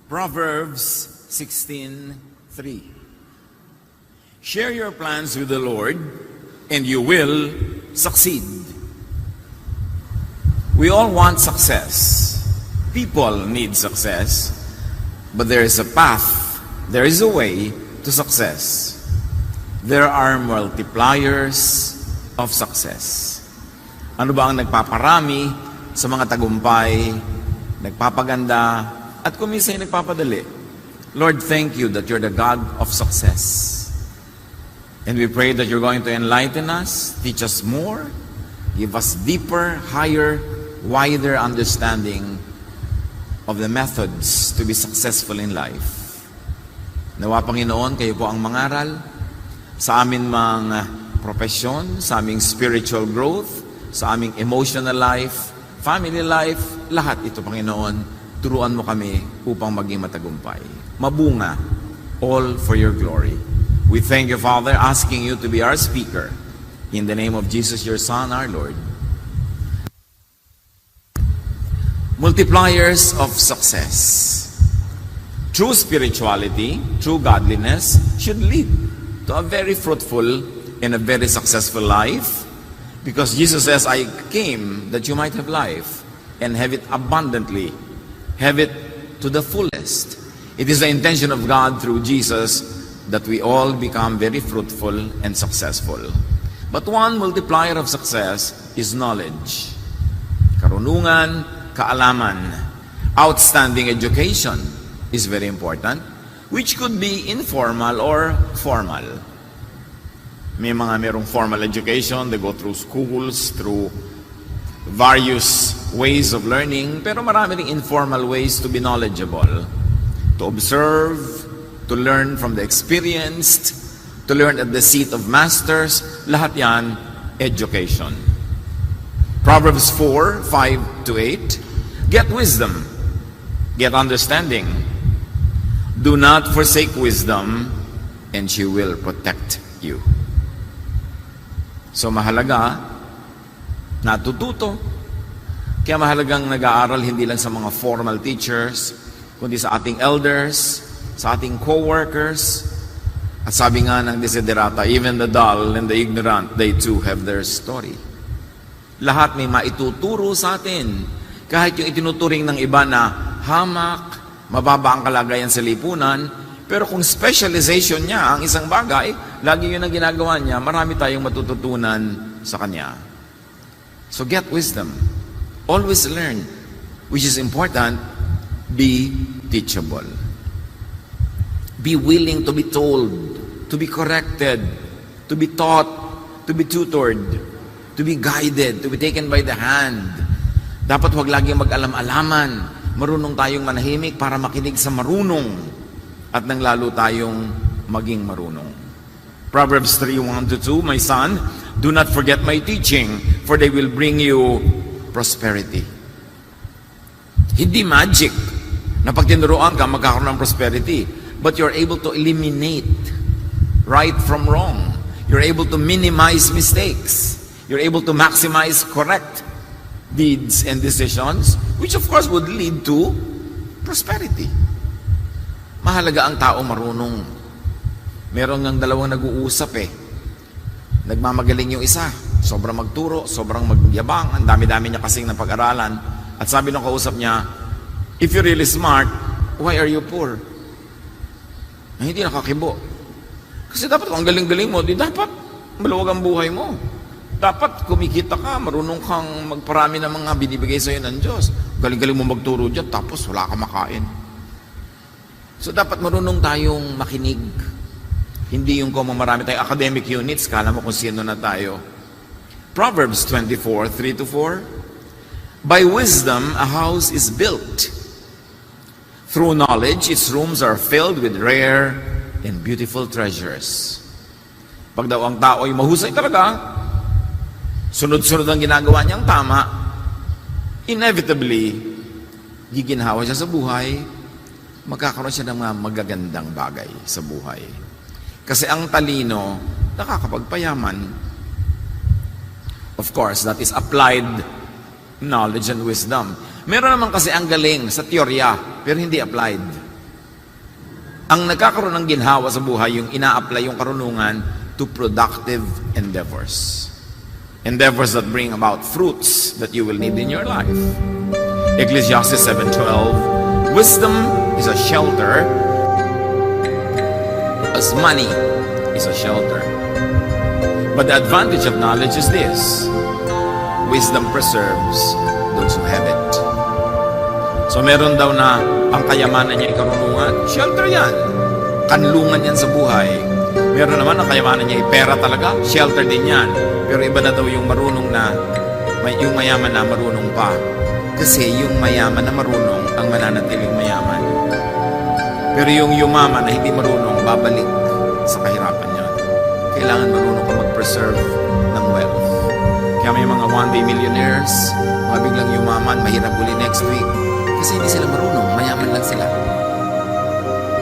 Proverbs 16:3. Share your plans with the Lord, and you will succeed. We all want success. People need success, but there is a path, there is a way to success. There are multipliers of success. Ano ba ang nagpaparami sa mga tagumpay, nagpapaganda, at kung minsan nagpapadali? Lord, thank you that you're the God of success. And we pray that you're going to enlighten us, teach us more, give us deeper, higher, wider understanding of the methods to be successful in life. Nawa, Panginoon, kayo po ang mangaral sa amin mga profesyon, sa aming spiritual growth, sa aming emotional life, family life, lahat ito, Panginoon, turuan mo kami upang maging matagumpay. Mabunga, all for your glory. We thank you, Father, asking you to be our speaker. In the name of Jesus, your Son, our Lord. Multipliers of success. True spirituality, true godliness should lead to a very fruitful and a very successful life, because Jesus says, I came that you might have life and have it abundantly, have it to the fullest. It is the intention of God through Jesus that we all become very fruitful and successful. But one multiplier of success is knowledge. Karunungan, kaalaman. Outstanding education is very important, which could be informal or formal. May mga merong formal education, they go through schools, through various ways of learning, pero marami ring informal ways to be knowledgeable, to observe, to learn from the experienced, to learn at the seat of masters. Lahat yan, education. Proverbs 4:5-8. Get wisdom, get understanding. Do not forsake wisdom, and she will protect you. So mahalaga, natututo. Kaya mahalagang nag-aaral hindi lang sa mga formal teachers, kundi sa ating elders, sa ating co-workers. At sabi nga ng desiderata, even the dull and the ignorant, they too have their story. Lahat may maituturo sa atin. Kahit yung itinuturing ng iba na hamak, mababa ang kalagayan sa lipunan, pero kung specialization niya ang isang bagay, lagi yun ang ginagawa niya, marami tayong matututunan sa kanya. So get wisdom. Always learn. Which is important, be teachable. Be willing to be told, to be corrected, to be taught, to be tutored, to be guided, to be taken by the hand. Dapat huwag laging mag-alam-alaman. Marunong tayong manahimik para makinig sa marunong at nang lalo tayong maging marunong. Proverbs 3:1-2, My son, do not forget my teaching, for they will bring you prosperity. Hindi magic na pag tinuruan ka, magkakaroon ng prosperity. But you're able to eliminate right from wrong. You're able to minimize mistakes. You're able to maximize correct deeds and decisions, which of course would lead to prosperity. Mahalaga ang tao marunong. Meron ng dalawang nag-uusap Nagmamagaling yung isa. Sobrang magturo, sobrang magyabang. Ang dami-dami niya kasing napag-aralan. At sabi ng kausap niya, if you're really smart, why are you poor? Hindi nakakibo. Kasi dapat kung ang galing-galing mo, di dapat maluwag ang buhay mo. Dapat kumikita ka, marunong kang magparami ng mga binibigay sa'yo ng Diyos. Galing-galing mo magturo dyan, tapos wala ka makain. So dapat marunong tayong makinig. Hindi yung kung marami tayong academic units, kala mo kung sino na tayo. Proverbs 24:3-4. By wisdom, a house is built. Through knowledge, its rooms are filled with rare and beautiful treasures. Pag daw ang tao ay mahusay talaga, sunod-sunod ang ginagawa niyang tama, inevitably, giginhawa siya sa buhay, magkakaroon siya ng mga magagandang bagay sa buhay. Kasi ang talino, nakakapagpayaman. Of course, that is applied knowledge and wisdom. Meron naman kasi ang galing sa teorya, pero hindi applied. Ang nagkakaroon ng ginhawa sa buhay, yung ina-apply yung karunungan to productive endeavors. Endeavors that bring about fruits that you will need in your life. Ecclesiastes 7:12, wisdom is a shelter as money is a shelter. But the advantage of knowledge is this: wisdom preserves those who have it. So meron daw na ang kayamanan niya ay karunungan, shelter yan. Kanlungan yan sa buhay. Meron naman ang kayamanan niya ay pera talaga, shelter din yan. Pero iba na daw yung marunong na, yung mayaman na marunong pa. Kasi yung mayaman na marunong ang mananatiling mayaman. Pero yung yumaman na hindi marunong, babalik sa kahirapan niya. Kailangan marunong ka mag-preserve ng wealth. Kaya may mga one-day millionaires, mga biglang yumaman, mahirap uli next week. Kasi hindi sila marunong, mayaman lang sila.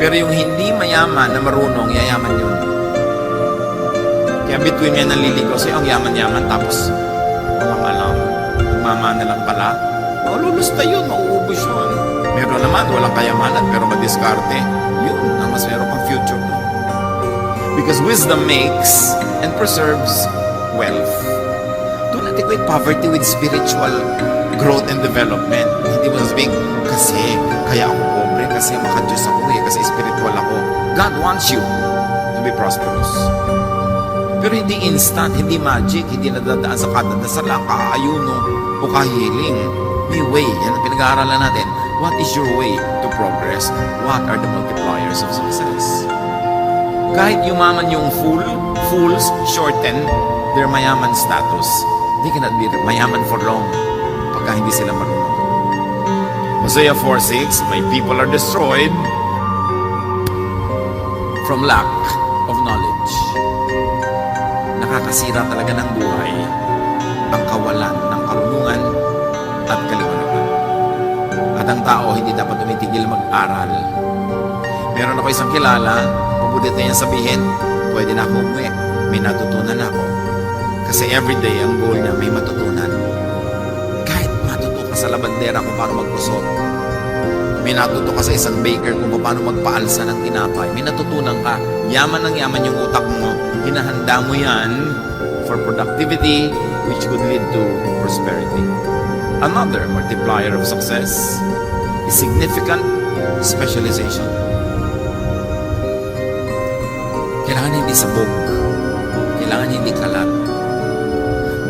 Pero yung hindi mayaman na marunong, yayaman yun. Kaya between yan naliligaw sa'yo, ang yaman-yaman, tapos walang alam, nagmamana lang pala. Lulusta yun, mauubos yun. Meron naman, walang kayamanan, pero madiskarte. Yun, ang mas meron pang future mo. Because wisdom makes and preserves wealth. Do not equate poverty with spiritual growth and development. Hindi mo sasabihin, kasi kaya ako pobre, kasi maka-Diyos ako kasi spiritual ako. God wants you to be prosperous. Pero hindi instant, hindi magic, hindi nadadaan sa kadadasalan, kaayuno o kahiling. May way. Yan ang pinag-aaralan natin. What is your way to progress? What are the multipliers of success? Kahit yumaman yung fools shorten their mayaman status. They cannot be mayaman for long pagka hindi sila marunong. Hosea 4:6, my people are destroyed from lack of knowledge. Nakakasira talaga ng buhay ang kawalan ng karunungan at kaliwanagan. At ang tao hindi dapat tumitigil mag-aral. Meron ako isang kilala, pabulit na yan sabihin, pwede na ako umuwi, may natutunan ako. Kasi everyday ang goal niya may matutunan. Kahit matuto ka sa labandera kung paano magkusot, may natuto ka sa isang baker kung paano magpaalsa ng tinapay, may natutunan ka, yaman ng yaman yung utak mo, hinahanda mo yan for productivity which could lead to prosperity. Another multiplier of success is significant specialization. Kailangan hindi sabog. Kailangan hindi kalat.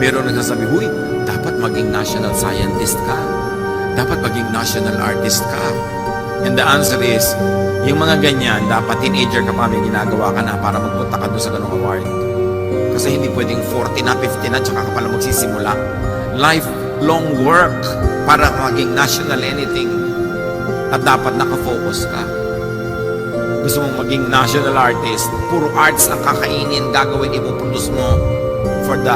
Meron nagsasabi, huy, dapat maging national scientist ka. Dapat maging national artist ka. And the answer is, yung mga ganyan, dapat teenager ka pa, may ginagawa ka na para magpunta ka doon sa ganung award. Kasi hindi pwedeng 40 na, 50 na, tsaka ka pala magsisimula. Lifelong work para maging national anything. At dapat nakafocus ka. Gusto mong maging national artist, puro arts ang kakainin, gagawin, ipoproduce mo for the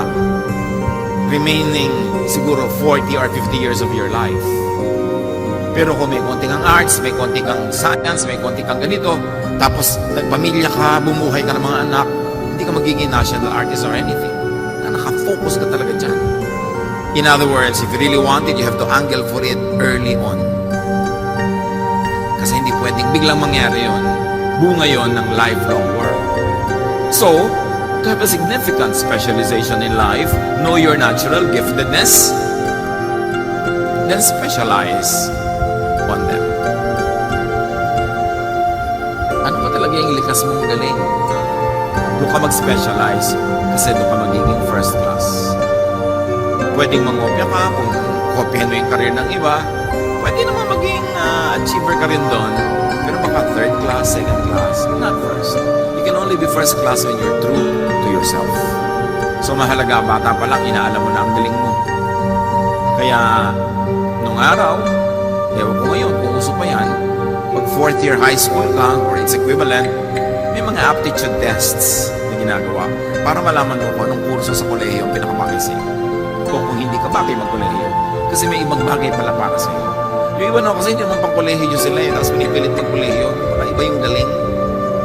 remaining siguro 40 or 50 years of your life. Pero kung may konting ang arts, may konting kang science, may konting kang ganito, tapos nagpamilya ka, bumuhay ka ng mga anak, hindi ka magiging national artist or anything. Nakafocus ka talaga dyan. In other words, if you really want it, you have to angle for it early on. Kasi hindi pwedeng biglang mangyari yon. Bunga yon ng lifelong work. So, to have a significant specialization in life, know your natural giftedness, then specialize on them. Ano ba talaga yung likas mong galing? Doon ka mag-specialize kasi doon ka magiging first class. Pwedeng mangopya ka kung kopyahin mo yung career ng iba. Pwede naman maging achiever ka rin doon. Pero baka third class, second class, not first. You can only be first class when you're true to yourself. So mahalaga, bata pa lang, inaalam mo na ang galing mo. Kaya, nung araw, ewan ko ngayon, kung uso pa yan, pag fourth year high school ka, or its equivalent, may mga aptitude tests na ginagawa para malaman mo kung anong kurso sa kolehiyo ang pinakabagay sa'yo. O kung hindi ka bagay mag-kolehiyo. Kasi may ibang bagay pala para sa'yo. Yung iba na kasi hindi naman pang kolehiyo sila tapos pinipilit ng kolehiyo. Baka iba yung galing.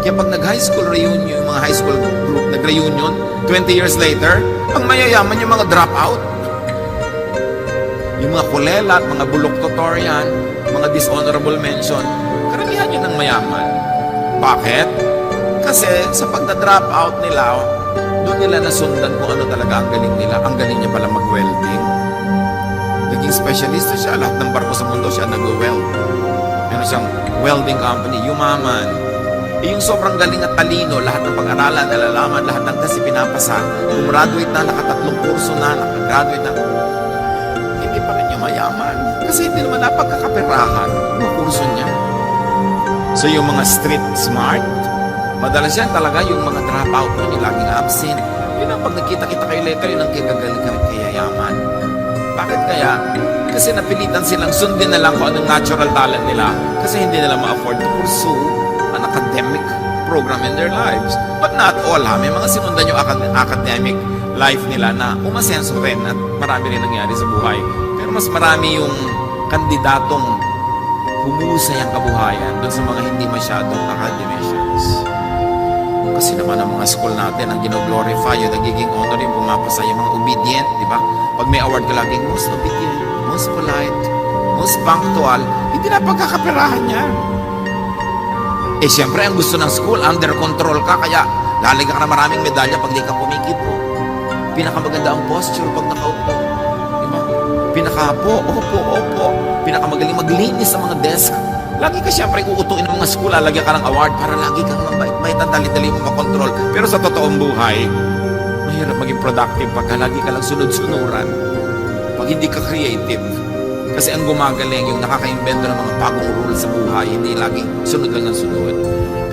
Kaya pag nag-high school reunion, yung mga high school group nag-reunion, 20 years later, ang mayayaman yung mga drop-out. Yung mga kulelat, mga bulok tutorial, mga dishonorable mention, karamihan yun ang mayaman. Bakit? Kasi sa pagda-drop out nila, doon nila nasundan kung ano talaga ang galing nila. Ang galing niya pala mag-welding. Naging specialist siya. Lahat ng barko sa mundo siya nag-weld. Meron siyang welding company, yumaman. Yung sobrang galing at talino, lahat ng pag-aralan, nalalaman, lahat ng kasi pinapasa. Gumraduate na, nakatatlong kurso na, nakagraduate na. Hindi pa rin yung mayaman. Kasi hindi naman napagkakaperahan yung kurso niya. So yung mga street smart, madalas yan talaga yung mga dropout mo, yung laging absent. Yun ang pag nakita-kita kayo later, yun ang kagagaling kami kayayaman. Bakit kaya? Kasi napilitan silang sundin na lang kung anong natural talent nila kasi hindi nila ma-afford to pursue an academic program in their lives. But not all, ha? May mga sinundan yung academic life nila na umasenso rin at marami rin nangyari sa buhay. Pero mas marami yung kandidatong humusay ang kabuhayan doon sa mga hindi masyadong academicians. Kasi naman ang mga school natin, ang gino-glorify, yung nagiging honor yung pumapasa yung mga obedient, di ba? Pag may award ka laging most obedient, most polite, most punctual, hindi na pagkakaperahan niya. Eh siyempre, ang gusto ng school, under control ka, kaya lalagyan ka na maraming medalya pag di ka pumikipo. Pinakamaganda ang posture pag nakaupo. Diba? Pinakapo, opo. Pinakamagaling maglinis sa mga desk. Lagi ka siyempre uutuin ng mga school, lalagyan ka ng award para lagi kang mabait at dali-dali mo makontrol. Pero sa totoong buhay, mahirap maging productive pagka lagi ka lang sunod-sunuran. Pag hindi ka creative. Kasi ang gumagaling, yung nakaka-invento ng mga bagong rules sa buhay, hindi lagi sunod lang ng sunod.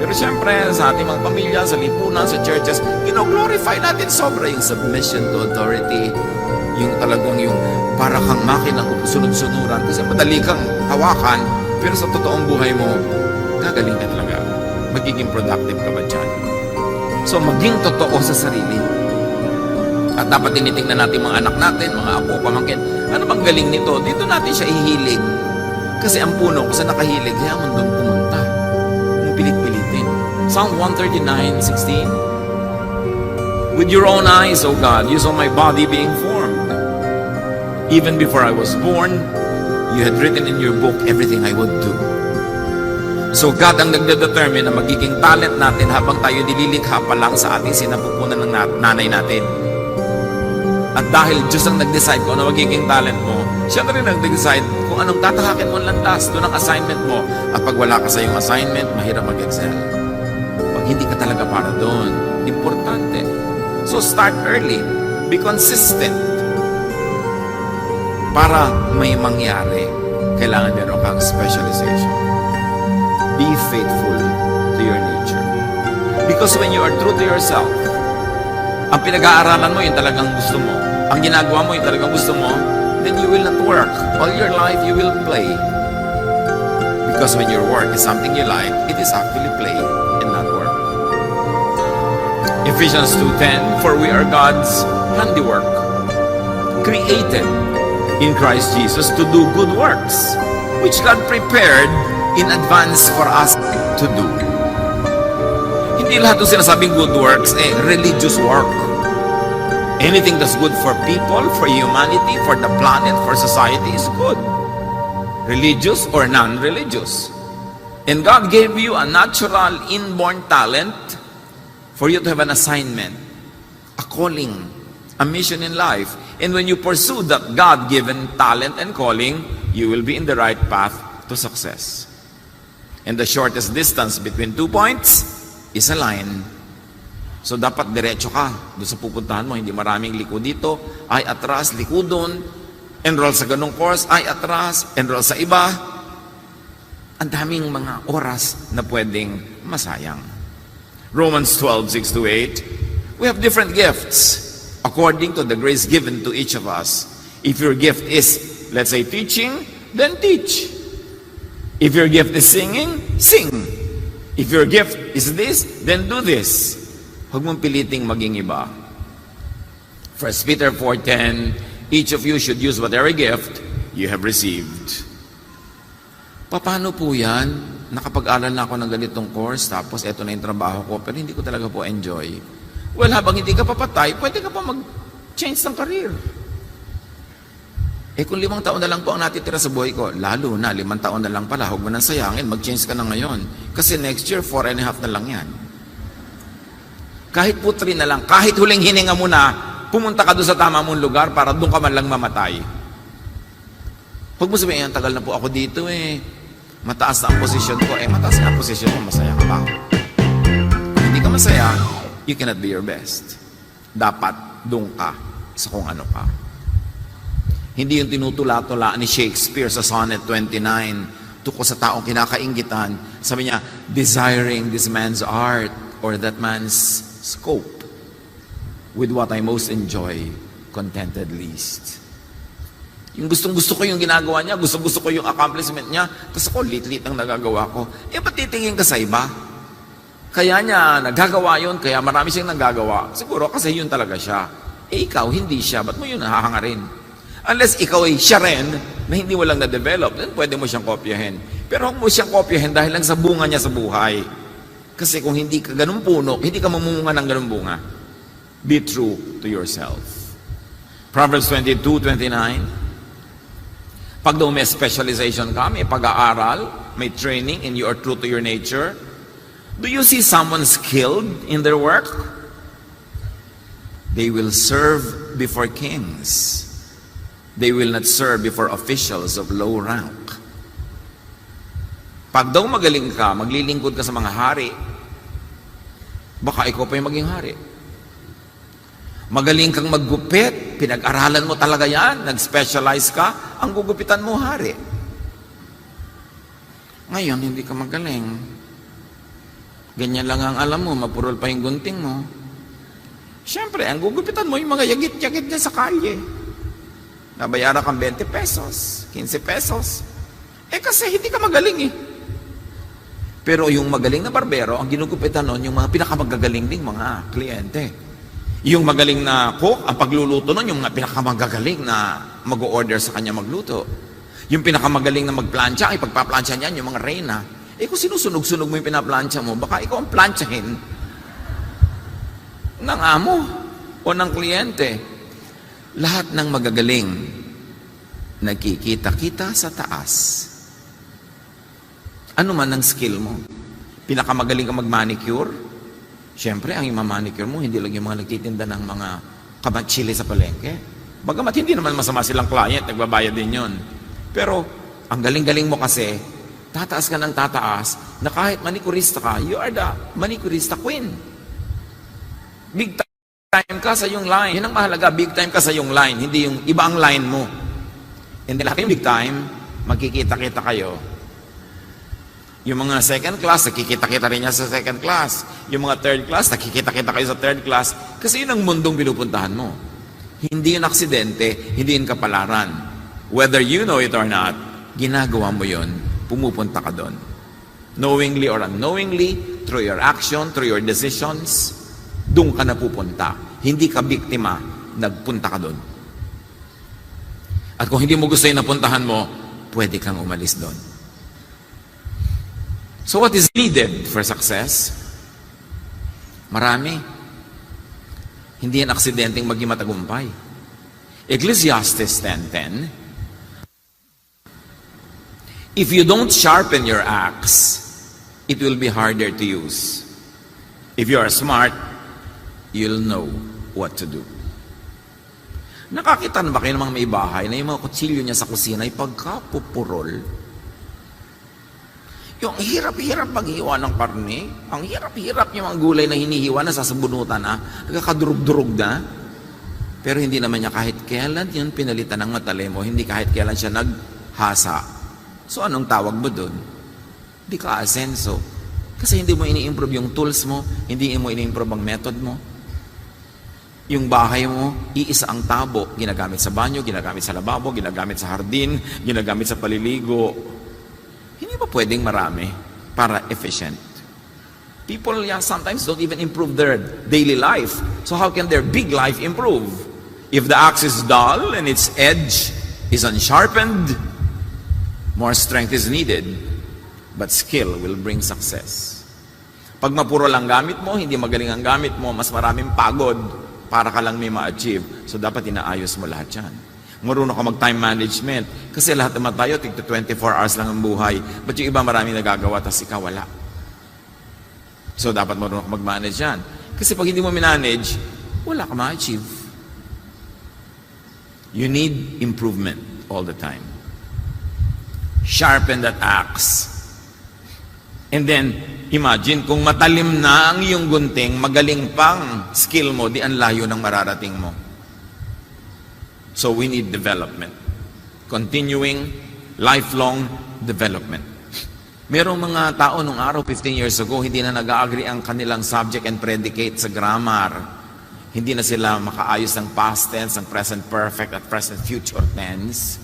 Pero siyempre, sa ating mga pamilya, sa lipunan, sa churches, gino-glorify natin sobra yung submission to authority. Yung talagang yung para kang makinang sunod-sunuran. Kasi madali kang hawakan, pero sa totoong buhay mo, gagaling ka talaga. Magiging productive ka ba dyan? So, maging totoo sa sarili. At dapat tinitingnan natin mga anak natin, mga apo, pamangkin. Ano bang galing nito? Dito natin siya ihilig. Kasi ang puno, kung saan nakahilig, kaya mo doon pumunta. Yung pilit-pilitin. Psalm 139:16. With your own eyes, O God, you saw my body being formed. Even before I was born, you had written in your book everything I would do. So God ang nagdedetermine na magiging talent natin habang tayo nililikha pa lang sa ating sinapupunan ng nanay natin. At dahil Diyos ang nag-decide kung ano magiging talent mo, siya na rin nag-decide kung anong tatahakin mo landas doon ang assignment mo. At pag wala ka sa iyong assignment, mahirap mag-excel. Pag hindi ka talaga para doon, importante. So start early. Be consistent. Para may mangyari, kailangan meron kang specialization. Be faithful to your nature. Because when you are true to yourself, ang pinag-aaralan mo, yung talagang gusto mo. Ang ginagawa mo, yung talagang gusto mo, then you will not work. All your life, you will play. Because when your work is something you like, it is actually play and not work. Ephesians 2:10, for we are God's handiwork, created in Christ Jesus to do good works, which God prepared in advance for us to do. Hindi lahat ng sinasabing good works, religious work. Anything that's good for people, for humanity, for the planet, for society is good. Religious or non-religious. And God gave you a natural inborn talent for you to have an assignment, a calling, a mission in life. And when you pursue that God-given talent and calling, you will be in the right path to success. And the shortest distance between 2 points is a line. So dapat diretso ka doon sa pupuntahan mo. Hindi maraming liko dito, ay atras, liko doon. Enroll sa ganong course, ay atras, enroll sa iba. Ang daming mga oras na pwedeng masayang. Romans 12:6-8. We have different gifts according to the grace given to each of us. If your gift is, let's say, teaching, then teach. If your gift is singing, sing. If your gift is this, then do this. Huwag mong piliting maging iba. 1 Peter 4:10, each of you should use whatever gift you have received. Paano po yan? Nakapag-aral na ako ng ganitong course, tapos eto na yung trabaho ko, pero hindi ko talaga po enjoy. Well, habang hindi ka papatay, pwede ka pa mag-change ng career. Kung 5 taon na lang po ang natitira sa buhay ko, lalo na 5 taon na lang pala, huwag mo nang sayangin, mag-change ka na ngayon. Kasi next year, 4.5 na lang yan. Kahit po 3 na lang, kahit huling hininga mo na, pumunta ka doon sa tama mong lugar para doon ka man lang mamatay. Huwag mo sabihin, tagal na po ako dito mataas na ang posisyon ko. Mataas na ang posisyon mo, masaya ka ba? Kung hindi ka masaya, you cannot be your best. Dapat doon ka sa kung ano ka. Hindi yung tinutula-tula ni Shakespeare sa Sonnet 29 tungkol sa taong kinakainggitan. Sabi niya, desiring this man's art or that man's scope with what I most enjoy, contented least. Yung gustong-gusto ko yung ginagawa niya, gustong-gusto ko yung accomplishment niya, tapos ako, lit-lit ang nagagawa ko. Ba't titingin ka sa iba? Kaya niya nagagawa yun, kaya marami siyang nagagawa. Siguro kasi yun talaga siya. Ikaw, hindi siya. Ba't mo yun nahahangarin? Unless ikaw ay siya rin na hindi mo lang na-develop, then pwede mo siyang kopyahin. Pero huwag mo siyang kopyahin dahil lang sa bunga niya sa buhay. Kasi kung hindi ka ganun puno, hindi ka mamumunga ng ganun bunga. Be true to yourself. Proverbs 22:29. Pag daw may specialization ka, may pag-aaral, may training, and you are true to your nature, do you see someone skilled in their work? They will serve before kings. They will not serve before officials of low rank. Pag daw magaling ka, maglilingkod ka sa mga hari, baka ikaw pa yung maging hari. Magaling kang maggupit, pinag-aralan mo talaga yan, nag-specialize ka, ang gugupitan mo hari. Ngayon, hindi ka magaling. Ganyan lang ang alam mo, mapurol pa yung gunting mo. Siyempre, ang gugupitan mo yung mga yagit-yagit niya sa kalye. Nabayaran kang 20 pesos, 15 pesos. Kasi hindi ka magaling Pero yung magaling na barbero, ang ginugupitan nun, yung mga pinakamagagaling ding mga kliyente. Yung magaling na cook, ang pagluluto nun, yung mga pinakamagagaling na mag-o-order sa kanya magluto. Yung pinakamagaling na magplancha, ay pagpaplansya niyan, yung mga reyna. Kung sinusunog-sunog mo yung pinaplansya mo, baka ikaw ang plansyahin ng amo o ng kliyente. Lahat ng magagaling, nagkikita-kita sa taas. Ano man ang skill mo? Pinakamagaling ka mag-manicure? Siyempre, ang ima-manicure mo, hindi lang yung mga nagtitinda ng mga kamatsili sa palengke. Bagamat hindi naman masama silang client, nagbabayad din yun. Pero, ang galing-galing mo kasi, tataas ka ng tataas, na kahit manicurista ka, you are the manicurista queen. Big time ka sa yung line. Yun ang mahalaga, big time ka sa yung line, hindi yung iba ang line mo. And then, yung big time, magkikita-kita kayo. Yung mga second class, nakikita-kita rin niya sa second class. Yung mga third class, nakikita-kita kayo sa third class. Kasi yun ang mundong pinupuntahan mo. Hindi yun aksidente, hindi yun kapalaran. Whether you know it or not, ginagawa mo yun, pumupunta ka doon. Knowingly or unknowingly, through your action, through your decisions, doon ka napupunta. Hindi ka biktima, nagpunta ka doon. At kung hindi mo gusto yung napuntahan mo, pwede kang umalis doon. So what is needed for success? Marami. Hindi yan aksidenteng maging matagumpay. Ecclesiastes 10:10, if you don't sharpen your axe, it will be harder to use. If you are smart, you'll know what to do. Nakakita na ba kayo namang may bahay na yung mga kutsilyo niya sa kusina ay pagkapupurol? Yung hirap-hirap maghiwa ng karne, ang hirap-hirap yung mga gulay na hinihiwa na sasabunutan na, nagkakadurog-durog na. Pero hindi naman niya kahit kailan yun pinalitan ng matalemo, hindi kahit kailan siya naghasa. So anong tawag mo doon? Hindi ka asenso. Kasi hindi mo ini-improve yung tools mo, hindi mo ini-improve ang method mo. Yung bahay mo, iisa ang tabo, ginagamit sa banyo, ginagamit sa lababo, ginagamit sa hardin, ginagamit sa paliligo. Hindi ba pwedeng marami para efficient? People sometimes don't even improve their daily life. So how can their big life improve? If the axe is dull and its edge is unsharpened, more strength is needed, but skill will bring success. Pag mapuro lang gamit mo, hindi magaling ang gamit mo, mas maraming pagod para ka lang may ma-achieve. So dapat inaayos mo lahat yan. Marunong ka mag-time management. Kasi lahat naman tayo, tigto 24 hours lang ang buhay. But yung iba marami nagagawa, tas ikaw wala. So, dapat marunong ka mag-manage yan. Kasi pag hindi mo manage, wala ka ma-achieve. You need improvement all the time. Sharpen that axe. And then, imagine, kung matalim na ang iyong gunting, magaling pang skill mo, di ang layo ng mararating mo. So we need development. Continuing, lifelong development. Merong mga tao nung araw, 15 years ago, hindi na nag-agree ang kanilang subject and predicate sa grammar. Hindi na sila makaayos ng past tense, ng present perfect, at present future tense.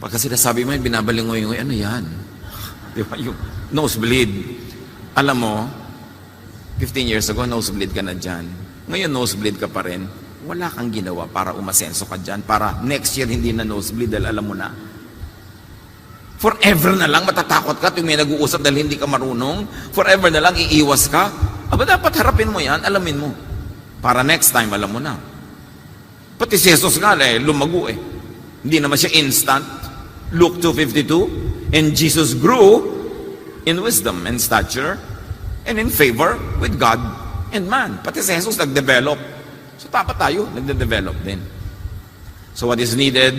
Pagka sinasabi mo, binabalingoy-ngoy, ano yan? Di ba? Yung nosebleed. Alam mo, 15 years ago, nosebleed ka na dyan. Ngayon, nosebleed ka pa rin. Wala kang ginawa para umasenso ka dyan. Para next year, hindi na nosebleed dahil alam mo na. Forever na lang matatakot ka tuwing may nag-uusap dahil hindi ka marunong. Forever na lang iiwas ka. Aba, dapat harapin mo yan, alamin mo. Para next time, alam mo na. Pati si Jesus nga, lumago eh. Hindi naman siya instant. Luke 2:52, and Jesus grew in wisdom and stature and in favor with God and man. Pati si Jesus nag-develop. So dapat tayo, nagde-develop din. So what is needed?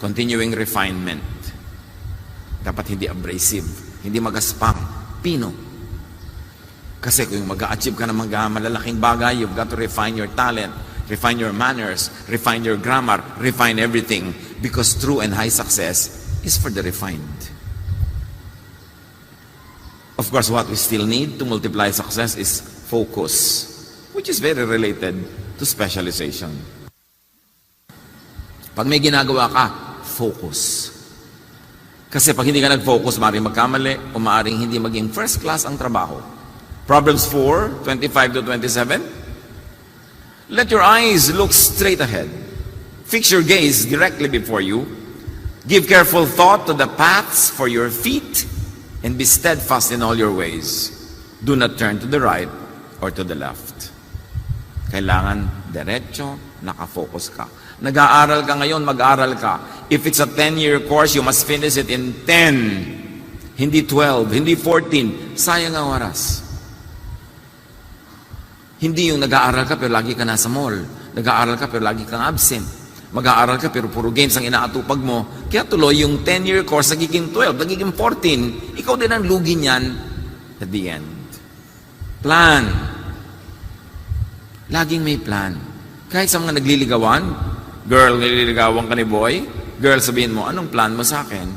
Continuing refinement. Dapat hindi abrasive, hindi magaspang, pino. Kasi kung mag-a-achieve ka ng mga malalaking bagay, you've got to refine your talent, refine your manners, refine your grammar, refine everything. Because true and high success is for the refined. Of course, what we still need to multiply success is focus, which is very related to specialization. Pag may ginagawa ka, focus. Kasi pag hindi ka nag-focus, maaaring magkamali o maaaring hindi maging first class ang trabaho. Proverbs 4:25-27. Let your eyes look straight ahead. Fix your gaze directly before you. Give careful thought to the paths for your feet and be steadfast in all your ways. Do not turn to the right or to the left. Kailangan diretso, nakafocus ka. Nag-aaral ka ngayon, mag-aaral ka. If it's a 10-year course, you must finish it in 10. Hindi 12, hindi 14. Sayang ang oras. Hindi yung nag-aaral ka pero lagi ka nasa mall. Nag-aaral ka pero lagi kang absent. Mag-aaral ka pero puro games ang inaatupag mo. Kaya tuloy yung 10-year course nagiging 12, nagiging 14. Ikaw din ang lugi niyan at the end. Plan. Laging may plan. Kahit sa mga nagliligawan, girl, nililigawan ka ni boy, girl, sabihin mo, anong plan mo sa akin?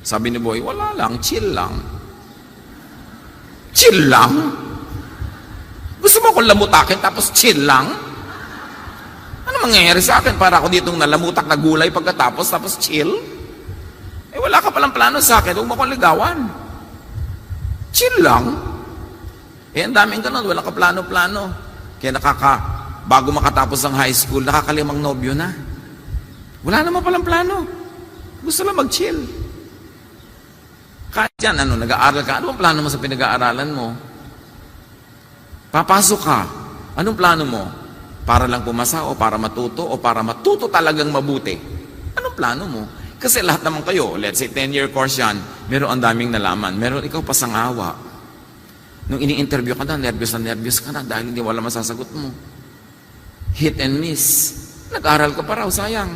Sabi ni boy, wala lang, chill lang. Chill lang? Gusto mo akong lamutakin tapos chill lang? Ano mangyayari sa akin para ako ditong nalamutak na gulay pagkatapos tapos chill? Eh wala ka palang plano sa akin, huwag mo akong ligawan. Chill lang? Eh, ang daming ganun, wala ka plano-plano. Kaya bago makatapos ang high school, nakakalimang nobyo na. Wala naman palang plano. Gusto lang mag-chill. Kahit yan, nag-aaral ka, ano ang plano mo sa pinag-aaralan mo? Papasok ka, anong plano mo? Para lang pumasa o para matuto o para matuto talagang mabuti? Anong plano mo? Kasi lahat naman kayo, let's say 10-year course yan, meron ang daming nalaman, meron ikaw pasangawa. Nung ini-interview ka na, nervyos ka na dahil hindi wala masasagot mo. Hit and miss. Nag-aaral ka pa raw, sayang.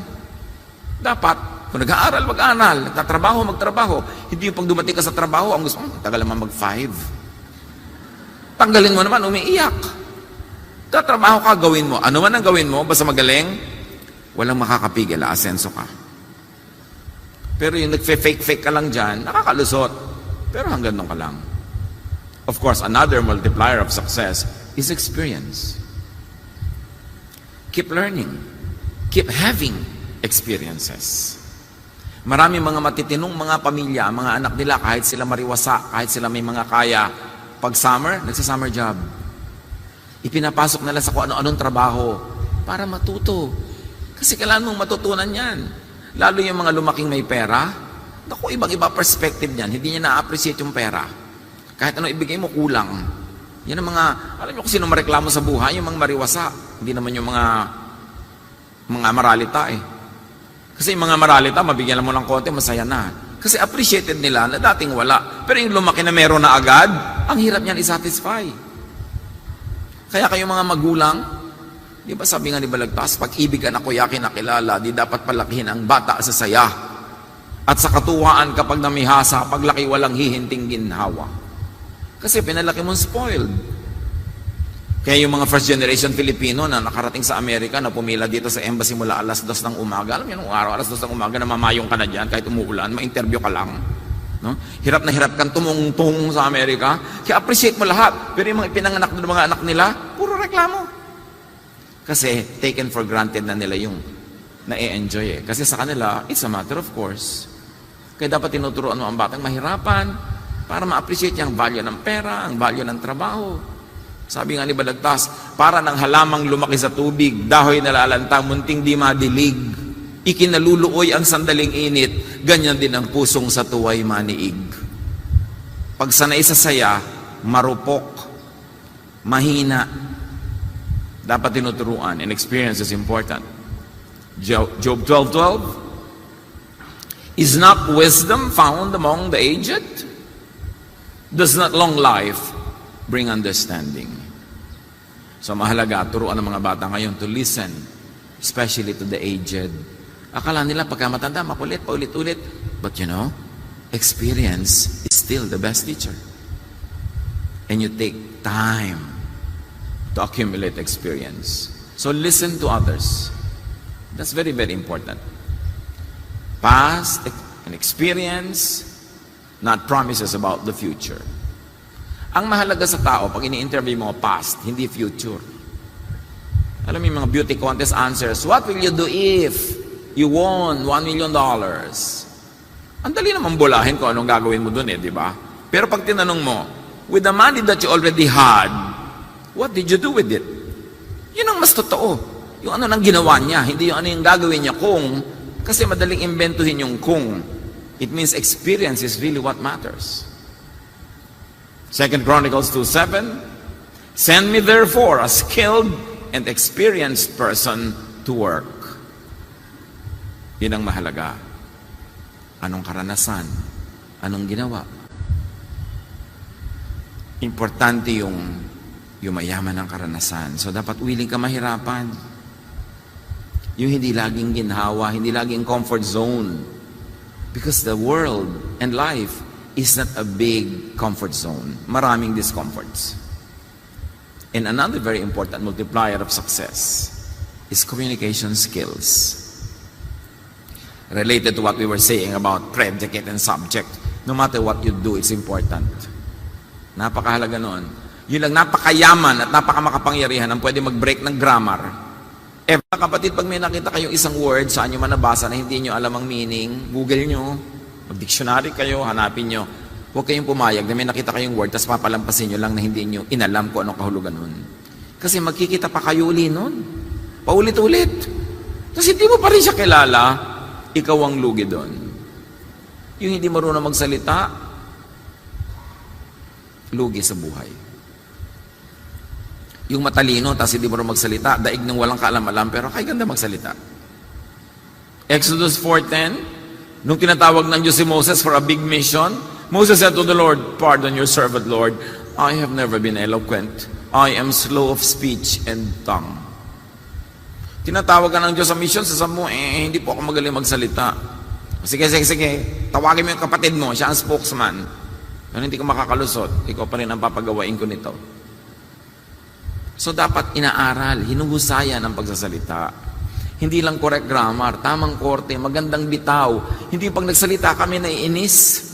Dapat, kung nag-aaral, mag-aaral. Nagtatrabaho, magtrabaho. Hindi yung pag dumating ka sa trabaho, ang gusto mo, tagal naman mag-5. Tanggalin mo naman, umiiyak. Tatrabaho ka, gawin mo. Ano man ang gawin mo, basta magaling, walang makakapigil, asenso ka. Pero yung nag-fake ka lang dyan, nakakalusot. Pero hanggang doon ka lang. Of course, another multiplier of success is experience. Keep learning. Keep having experiences. Maraming mga matitinong mga pamilya, mga anak nila, kahit sila mariwasa, kahit sila may mga kaya, pag summer, nagsa-summer job. Ipinapasok nila sa kung ano-anong trabaho para matuto. Kasi kailangan mong matutunan yan. Lalo yung mga lumaking may pera, naku, ibang-iba perspective niyan. Hindi niya na-appreciate yung pera. Kahit ano ibigay mo, kulang. Yan ang mga, alam niyo kung sino mareklamo sa buhay, yung mga mariwasa. Hindi naman yung mga mga maralita eh. Kasi yung mga maralita, mabigyan mo ng konti, masaya na. Kasi appreciated nila na dating wala. Pero yung lumaki na meron na agad, ang hirap niyan i-satisfy. Kaya kayo mga magulang, di ba sabi nga ni Balagtas, pag-ibig ang ako yakin nakilala, di dapat palakihin ang bata sa saya. At sa katuwaan kapag namihasa, paglaki walang hihinting ginhawa. Kasi pinalaki mong spoiled. Kaya yung mga first generation Filipino na nakarating sa Amerika, na pumila dito sa embassy mula alas 2 ng umaga, alam mo yung araw, alas 2 ng umaga, namamayong ka na dyan, kahit umuulan, ma-interview ka lang. No? Hirap na hirap kang tumungtong sa Amerika, kaya appreciate mo lahat. Pero yung mga pinanganak ng mga anak nila, puro reklamo. Kasi taken for granted na nila yung na-enjoy eh. Kasi sa kanila, it's a matter of course. Kaya dapat tinuturuan mo ang batang mahirapan para ma-appreciate niya ang value ng pera, ang value ng trabaho. Sabi nga ni Balagtas, para ng halamang lumaki sa tubig, dahoy nalalanta, munting di madilig. Ikinaluluoy ang sandaling init, ganyan din ang pusong sa tuway maniig. Pag sanay sa saya, marupok, mahina, dapat tinuturuan, and experience is important. Job 12:12, is not wisdom found among the aged? Does not long life bring understanding? So mahalaga, turuan ng mga bata ngayon to listen, especially to the aged. Akala nila pagka matanda, makulit, paulit-ulit. But you know, experience is still the best teacher. And you take time to accumulate experience. So listen to others. That's very, very important. Past and experience, not promises about the future. Ang mahalaga sa tao, pag ini-interview mo, past, hindi future. Alam mo yung mga beauty contest answers, what will you do if you won $1 million? Ang dali naman bulahin kung anong gagawin mo dun eh, di ba? Pero pag tinanong mo, with the money that you already had, what did you do with it? Yun ang mas totoo. Yung ano nang ginawa niya, hindi yung ano yung gagawin niya kung, kasi madaling imbentuhin yung kung. It means experience is really what matters. 2 Chronicles 2:7, send me therefore a skilled and experienced person to work. Yun ang mahalaga. Anong karanasan? Anong ginawa? Importante yung mayaman ng karanasan. So dapat willing ka mahirapan. Yung hindi laging ginhawa, hindi laging comfort zone. Because the world and life is not a big comfort zone. Maraming discomforts. And another very important multiplier of success is communication skills. Related to what we were saying about predicate and subject, no matter what you do, it's important. Napakahalaga noon. Yun lang, napakayaman at napakamakapangyarihan ang pwede mag-break ng grammar. Mga kapatid, pag may nakita kayong isang word, saan nyo man nabasa na hindi nyo alam ang meaning, Google nyo, mag-dictionary kayo, hanapin nyo. Huwag kayong pumayag na may nakita kayong word, tapos papalampasin nyo lang na hindi nyo inalam kung anong kahulugan nun. Kasi magkikita pa kayo uli nun. Paulit-ulit. Tapos hindi mo pa rin siya kilala, ikaw ang lugi doon. Yung hindi marunong magsalita, lugi sa buhay. Yung matalino, tapos hindi marunong magsalita, daig ng walang kaalam-alam, pero kay ganda magsalita. Exodus 4:10, nung tinatawag ng Diyos si Moses for a big mission, Moses said to the Lord, pardon your servant, Lord, I have never been eloquent. I am slow of speech and tongue. Tinatawag ka ng Diyos sa mission, sasabi mo, hindi po ako magaling magsalita. Sige, tawagin mo yung kapatid mo, siya ang spokesman. Pero hindi ko makakalusot, ikaw pa rin ang papagawain ko nito. So dapat inaaral, hinuhusayan ang pagsasalita. Hindi lang correct grammar, tamang korte, magandang bitaw. Hindi pag nagsalita kami naiinis.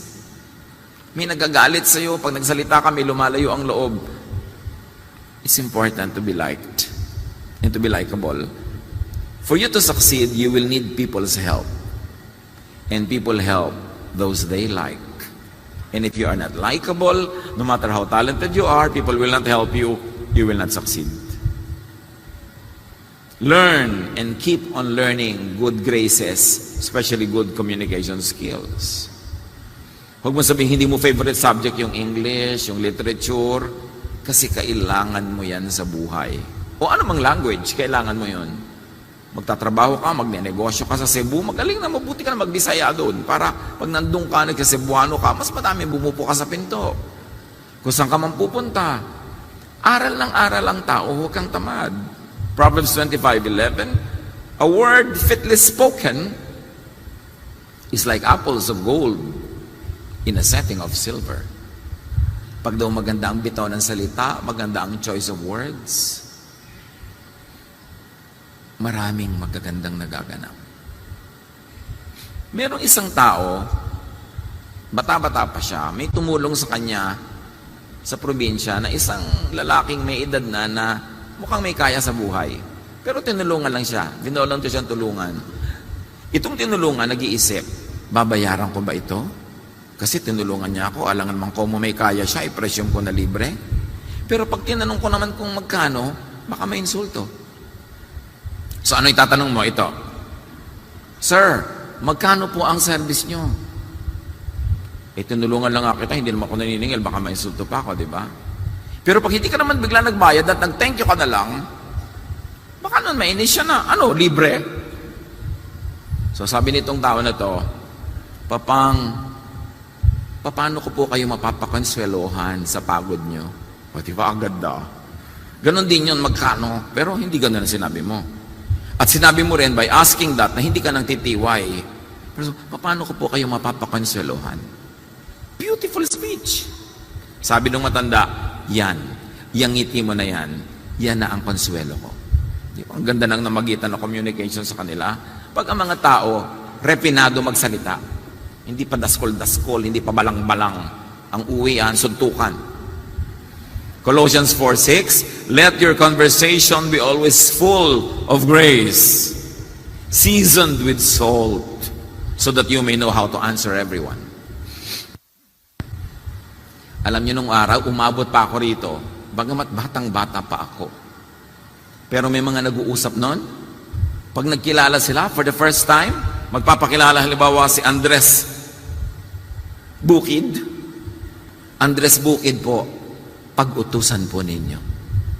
May nagagalit sa'yo, pag nagsalita kami, lumalayo ang loob. It's important to be liked and to be likable. For you to succeed, you will need people's help. And people help those they like. And if you are not likable, no matter how talented you are, people will not help you, you will not succeed. Learn and keep on learning good graces, especially good communication skills. Huwag mo sabihin, hindi mo favorite subject yung English, yung literature, kasi kailangan mo yan sa buhay. O anumang language, kailangan mo yun. Magtatrabaho ka, magnenegosyo ka sa Cebu, magaling na mabuti ka na magbisaya doon para pag nandun ka, nagsa-Cebuano ka, mas madami bumupo ka sa pinto. Kung saan ka man pupunta, aral ng aral ang tao, huwag kang tamad. Proverbs 25:11, a word fitly spoken is like apples of gold in a setting of silver. Pag daw maganda ang bitaw ng salita, maganda ang choice of words, maraming magagandang nagaganap. Merong isang tao, bata-bata pa siya, may tumulong sa kanya sa probinsya na isang lalaking may edad na mukhang may kaya sa buhay. Pero tinulungan lang siya, binolunteer siyang tulungan. Itong tinulungan, nag-iisip, babayaran ko ba ito? Kasi tinulungan niya ako, alangan man ko mo may kaya siya, ipresyong ko na libre. Pero pag tinanong ko naman kung magkano, baka may insulto. So ano itatanong mo? Ito, Sir, magkano po ang service nyo? Tinulungan lang ako kita, hindi naman ako naniningil, baka may insulto pa ako, di ba? Pero pag hindi ka naman bigla nagbayad at nag-thank you ka na lang, baka nun mainis siya na, libre? So sabi nitong tao na to, paano ko po kayo mapapakonswelohan sa pagod nyo? O diba, agad da. Ganon din yun, magkano? Pero hindi ganon ang sinabi mo. At sinabi mo rin by asking that na hindi ka nang titiway. Pero paano ko po kayo mapapakonswelohan? Beautiful speech. Sabi ng matanda, yan. Yang ngiti mo na yan na ang konsuelo ko. Diba? Ang ganda ng namagitan ng communication sa kanila. Pag ang mga tao, refinado magsalita, hindi pa daskol-daskol, hindi pa balang-balang, ang uwian, suntukan. Colossians 4:6, let your conversation be always full of grace, seasoned with salt, so that you may know how to answer everyone. Alam niyo nung araw, umabot pa ako rito, bagamat batang-bata pa ako. Pero may mga nag-uusap noon, pag nagkilala sila for the first time, magpapakilala halimbawa si Andres Bukid. Andres Bukid po, pag-utusan po ninyo.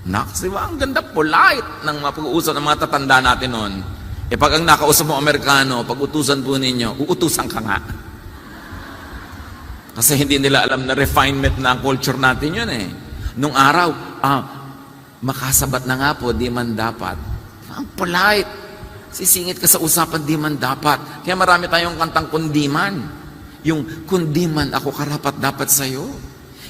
Naks, diba? Ang ganda, polite ng mga pag-uusap ng mga tatanda natin noon. Pag ang nakausap mo Amerikano, pag-utusan po ninyo, uutusan ka nga. Kasi hindi nila alam na refinement na ang culture natin yun eh. Nung araw, makasabat na nga po, di man dapat. Ang polite. Sisingit ka sa usapan, di man dapat. Kaya marami tayong kantang kundiman. Yung kundiman ako karapat dapat sa'yo.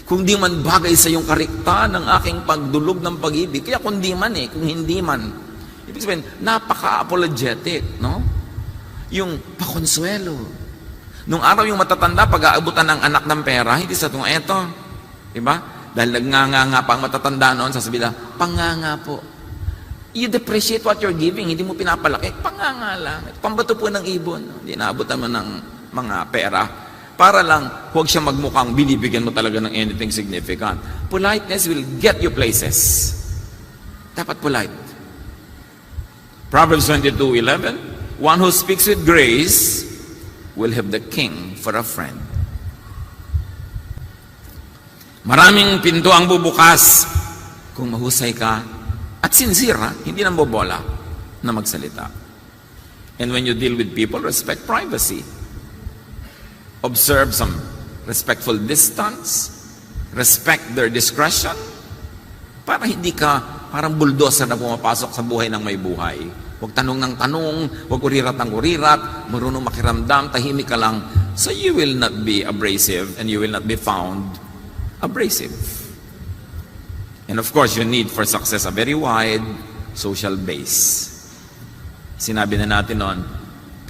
Kung di man bagay sa iyong karikta ng aking pagdulog ng pag-ibig, kaya kung di man kung hindi man. Ibig sabihin, napaka-apologetic, no? Yung pakonsuelo. Nung araw yung matatanda, pag-aabutan ng anak ng pera, hindi sa itong eto. Diba? Dahil nagnganga pa ang matatanda noon, sasabihin, panganga po. You depreciate what you're giving, hindi mo pinapalaki, panganga lang. Pambato po ng ibon. Hindi naabutan mo ng mga pera. Para lang, huwag siya magmukhang binibigyan mo talaga ng anything significant. Politeness will get you places. Dapat polite. Proverbs 22:11, one who speaks with grace will have the king for a friend. Maraming pinto ang bubukas kung mahusay ka at sincere, hindi nang bobola na magsalita. And when you deal with people, respect privacy. Observe some respectful distance, respect their discretion, para hindi ka parang bulldozer na pumapasok sa buhay ng may buhay. Huwag tanong ng tanong, huwag urirat ng urirat, marunong makiramdam, tahimik ka lang, so you will not be abrasive and you will not be found abrasive. And of course, you need for success a very wide social base. Sinabi na natin noon,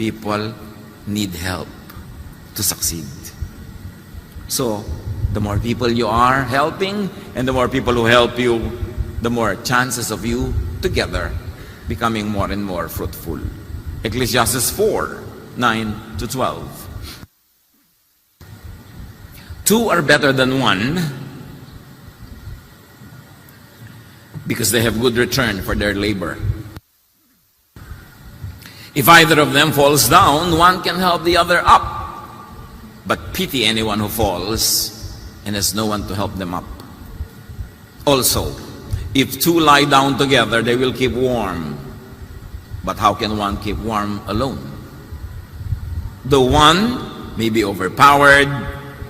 people need help to succeed. So, the more people you are helping, and the more people who help you, the more chances of you together becoming more and more fruitful. Ecclesiastes 4:9-12. Two are better than one because they have good return for their labor. If either of them falls down, one can help the other up. But pity anyone who falls and has no one to help them up. Also, if two lie down together, they will keep warm. But how can one keep warm alone? The one may be overpowered,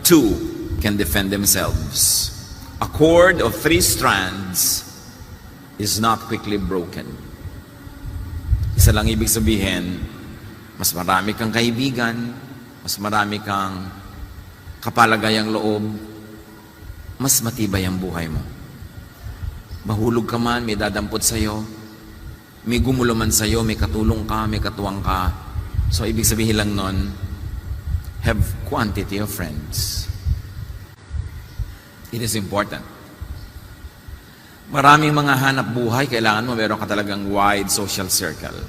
two can defend themselves. A cord of 3 strands is not quickly broken. Isa lang ibig sabihin, mas marami kang kaibigan, mas marami kang kapalagayang loob, mas matibay ang buhay mo. Mahulog ka man, may dadampot sa'yo, may gumulo man sa'yo, may katulong ka, may katuwang ka. So, ibig sabihin lang nun, have quantity of friends. It is important. Maraming mga hanap buhay, kailangan mo meron ka talagang wide social circle.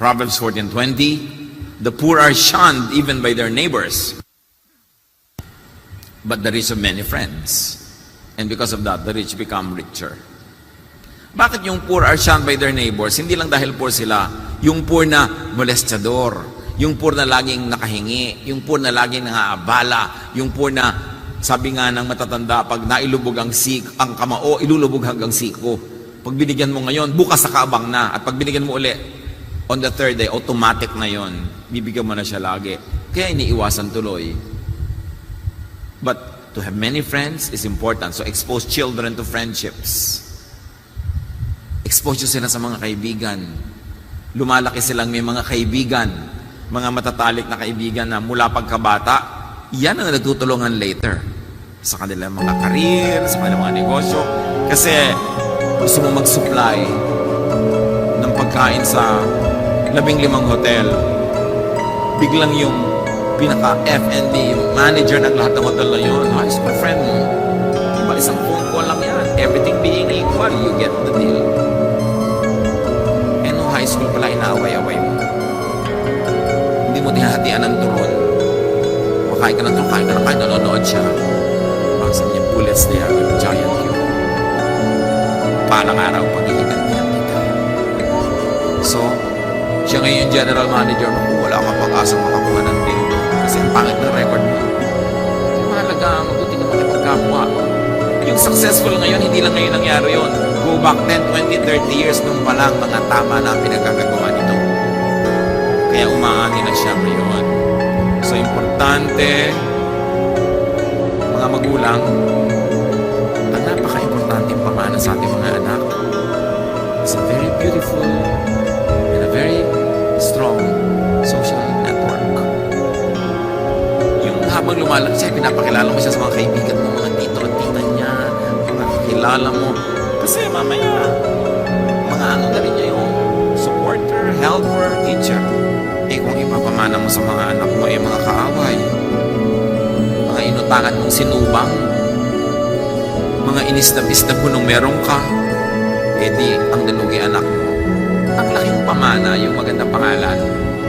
Proverbs 14:20, the poor are shunned even by their neighbors, but the rich have many friends. And because of that, the rich become richer. Bakit yung poor are shunned by their neighbors? Hindi lang dahil poor sila. Yung poor na molestador, yung poor na laging nakahingi, yung poor na laging nangaabala, yung poor na, sabi nga ng matatanda, pag nailubog ang kamao, ilulubog hanggang siko. Pag binigyan mo ngayon, bukas nakaabang na. At pag binigyan mo uli, on the third day, automatic na yon. Bibigyan mo na siya lagi. Kaya iniiwasan tuloy. But to have many friends is important. So expose children to friendships. Expose nyo sila sa mga kaibigan. Lumalaki silang may mga kaibigan, mga matatalik na kaibigan na mula pagkabata, yan ang nagtutulungan later sa kanilang mga career, sa kanilang mga negosyo. Kasi gusto mo mag-supply ng pagkain sa 15 hotel. Biglang yung pinaka-F&B, yung manager ng lahat ng hotel na yun, high school friend mo. Diba, isang phone call lang yan. Everything being equal, you get the deal. Eh, no high school pala, inaaway-away mo. Hindi mo dinahatian ng turon. Kain ka ng turon, kain ka ng kain, nanonood siya. Baka sabi niya, bullets there with giant cube. Palang araw, pag-iigantihan kita. So, siya ngayon yung general manager mo, kung wala kang pag-asang makakuha ng deal doon. Kasi ang pangit ng record mo. Kaya mahalaga, mabuti ka makipagkapwa. Yung successful ngayon, hindi lang ngayon nangyari yun. Go back 10, 20, 30 years nung palang mga tama na pinagkakagawa nito. Kaya umaani na siya ngayon. So, importante, mga magulang, ang napaka-importante pamana sa ating mga anak. It's a very beautiful and a very strong social network. Yung habang lumalaki siya, pinapakilala mo siya sa mga kaibigan mo, mga tito at tita niya, mga kakilala mo. Kasi mamaya, mga ano na rin niya yung supporter, helper, teacher. Eh kung ipapamana mo sa mga anak mo, mga kaaway, mga inutangan mong sinubang, mga inistab-istab mo nung meron ka, di ang nalugi anak mo. Ang laking pamana, yung magandang pangalan.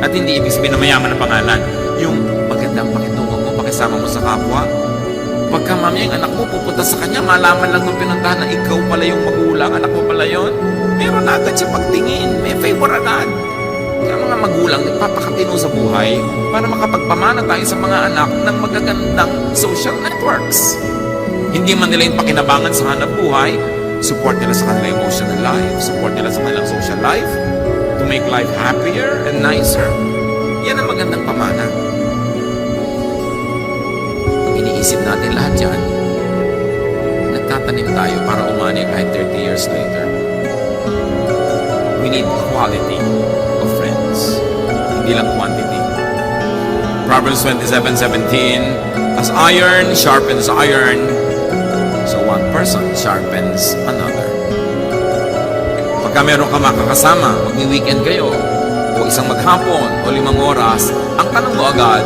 At hindi ibig sabihin na mayaman ang pangalan. Yung magandang pakitungo mo, pakisama mo sa kapwa. Pagka mamaya yung anak mo pupunta sa kanya, malaman lang nung pinuntahan na ikaw pala yung magulang, anak mo pala yun, meron agad siya pagtingin, may favor agad. Kaya mga magulang, nagpapakatino sa buhay para makapagpamana tayo sa mga anak ng magagandang social networks. Hindi man nila yung pakinabangan sa hanap buhay, support nila sa kanilang emotional life, support nila sa kanilang social life, to make life happier and nicer. Yan ang magandang pamana. Pag iniisip natin lahat yan, nagtatanim tayo para umani kahit 30 years later. We need quality of friends, hindi lang quantity. Proverbs 27:17, as iron sharpens iron, so one person sharpens another. Pagka meron ka makakasama, magwi-weekend kayo, o isang maghapon, o 5 oras, ang tanong mo agad,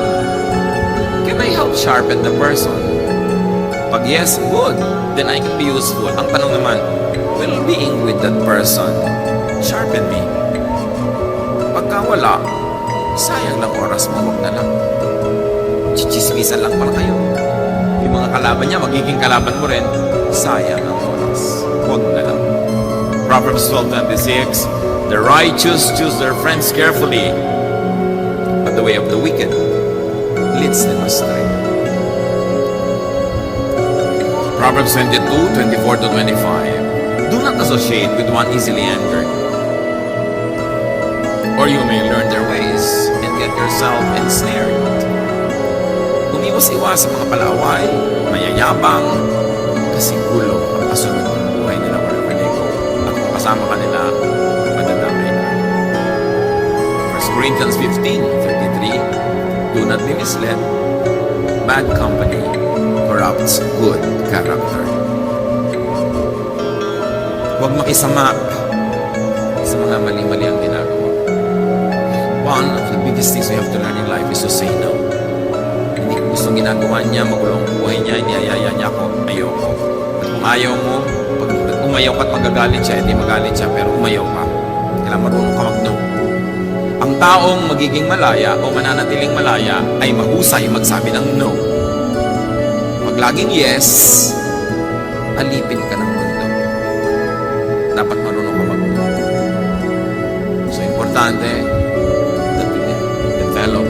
can I help sharpen the person? Pag yes, good, then I can be useful. Ang tanong naman, will being with that person sharpen me? Pagka wala, sayang lang oras mo, wag na lang. Chichismisan lang pala kayo. Yung mga kalaban niya, magiging kalaban mo rin, sayang ang oras. Huwag na lang. Proverbs 12:26, the righteous choose their friends carefully, but the way of the wicked leads them astray. Proverbs 22:24-25, do not associate with one easily angered. or you may learn their ways and get yourself ensnared. Umiwas-iwas sa mga palaway, mayayabang, kasi gulo ang kasunod ng buhay nila wherever they go. At kung kasama ka nila, madadamay ka. 1 Corinthians 15:33, do not be misled. Bad company corrupts good character. Huwag makisama sa mga mali-mali ang ginagawa. One of the biggest things we have to learn in life is to say no. Hindi ko gustong ginagawa niya, magulo ang buhay niya, niyayaya niya ako, ayoko. At kung ayaw mo, pag umayaw ka at magagalit siya, hindi magalit siya, pero umayaw ka. Kailangan marunong ka mag-no. Ang taong magiging malaya o mananatiling malaya ay mahusay magsabi ng no. Pag laging yes, alipin ka ng mundo. Dapat marunong ka mag-no. So, importante that we develop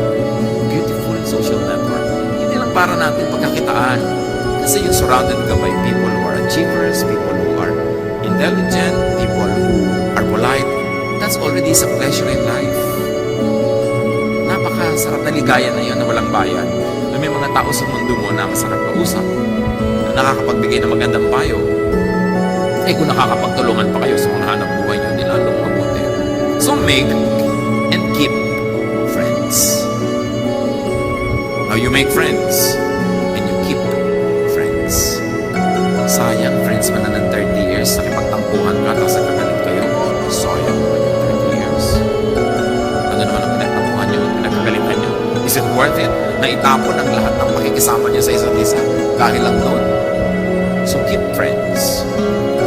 beautiful social network. Hindi lang para natin pagkakitaan. Kasi you're surrounded ka by people who are achievers, people who are intelligent, people who are polite. That's already a pleasure in life. Napakasarap na ligaya na yun na walang bayan. Na may mga tao sa mundo mo na masarap kausap, na nakakapagbigay ng magandang payo. Eh kung nakakapagtulungan pa kayo sa mga hanap buhay nyo, di lalong mabuti. So make and keep friends. Now you make friends and you keep friends. Sayang, friends mo na ng 30 years, nakipagtampuhan ka, tapos nagkagalit kayo. Sayang naman yung 30 years. Ano naman ang pinagtampuhan nyo, pinagkagalitan nyo? Is it worth it na itapon ang lahat ng pakikisama nyo sa isa't isa dahil lang doon? So keep friends.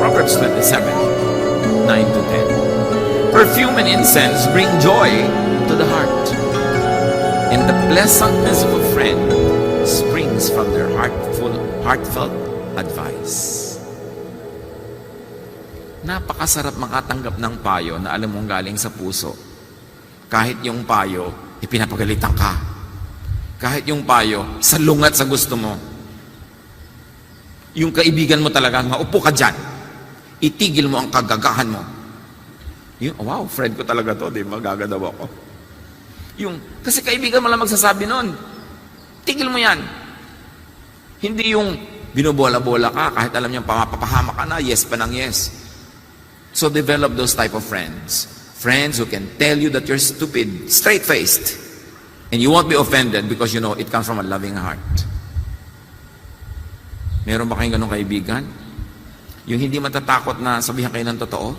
Proverbs 27:9-10. Perfume and incense bring joy to the heart, and the pleasantness of a friend springs from their heartfelt advice. Napakasarap makatanggap ng payo na alam mong galing sa puso. Kahit yung payo, ipinapagalitan ka. Kahit yung payo, salungat sa gusto mo. Yung kaibigan mo talaga, maupo ka dyan. Itigil mo ang kagagahan mo. Yung, wow, friend ko talaga to, di ba? Gagadaw ako. Kasi kaibigan mo lang magsasabi nun. Tigil mo yan. Hindi yung binobola-bola ka, kahit alam niyang papahama ka na, yes pa ng yes. So develop those type of friends. Friends who can tell you that you're stupid, straight-faced. And you won't be offended because you know it comes from a loving heart. Meron ba kayong ganong kaibigan? Yung hindi matatakot na sabihan kayo ng totoo?